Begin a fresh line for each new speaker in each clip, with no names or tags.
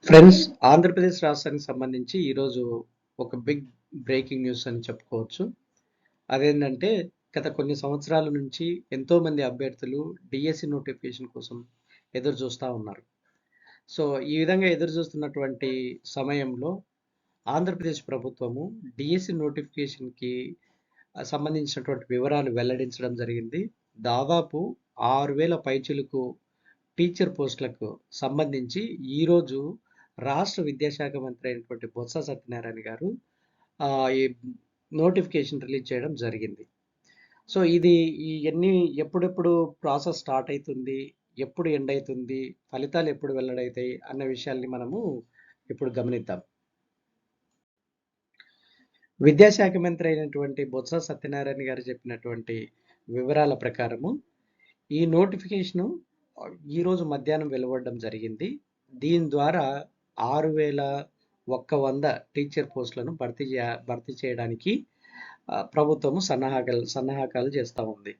Friends, Andhra Pradesh రాష్ట్రానికి సంబంధించి ఈరోజు ఒక బిగ్ బ్రేకింగ్ న్యూస్ అని చెప్పుకోవచ్చు. అదేంటంటే గత కొన్ని సంవత్సరాల నుంచి ఎంతోమంది అభ్యర్థులు డిఎస్సి నోటిఫికేషన్ కోసం ఎదురు చూస్తూ ఉన్నారు. సో ఈ విధంగా ఎదురు చూస్తున్నటువంటి సమయంలో ఆంధ్రప్రదేశ్ ప్రభుత్వము డిఎస్సి నోటిఫికేషన్కి సంబంధించినటువంటి వివరాలు వెల్లడించడం జరిగింది. దాదాపు 6,000 పైచిలుకు టీచర్ పోస్టులకు సంబంధించి ఈరోజు రాష్ట్ర విద్యాశాఖ మంత్రి అయినటువంటి బొత్స సత్యనారాయణ గారు ఈ నోటిఫికేషన్ రిలీజ్ చేయడం జరిగింది. సో ఇది ఎన్ని ఎప్పుడెప్పుడు ప్రాసెస్ స్టార్ట్ అవుతుంది, ఎప్పుడు ఎండ్ అవుతుంది, ఫలితాలు ఎప్పుడు వెల్లడవుతాయి అన్న విషయాల్ని మనము ఇప్పుడు గమనిద్దాం. విద్యాశాఖ మంత్రి అయినటువంటి బొత్స సత్యనారాయణ గారు చెప్పినటువంటి వివరాల ప్రకారము ఈ నోటిఫికేషను ఈరోజు మధ్యాహ్నం వెలువడడం జరిగింది. దీని ద్వారా 6,100 టీచర్ పోస్టులను భర్తీ చేయడానికి ప్రభుత్వము సన్నాహకాలు చేస్తూ ఉంది.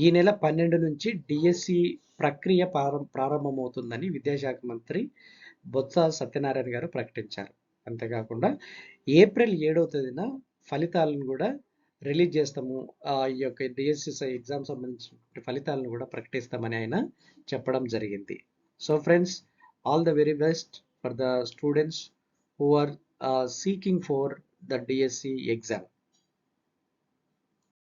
ఈ నెల 12 నుంచి డిఎస్సి ప్రక్రియ ప్రారంభమవుతుందని విద్యాశాఖ మంత్రి బొత్స సత్యనారాయణ గారు ప్రకటించారు. అంతేకాకుండా ఏప్రిల్ 7వ తేదీన ఫలితాలను కూడా రిలీజ్ చేస్తాము, ఈ యొక్క డిఎస్సి ఎగ్జామ్ సంబంధించిన ఫలితాలను కూడా ప్రకటిస్తామని ఆయన చెప్పడం జరిగింది. So friends, all the very best for the students who are seeking for the DSC exam.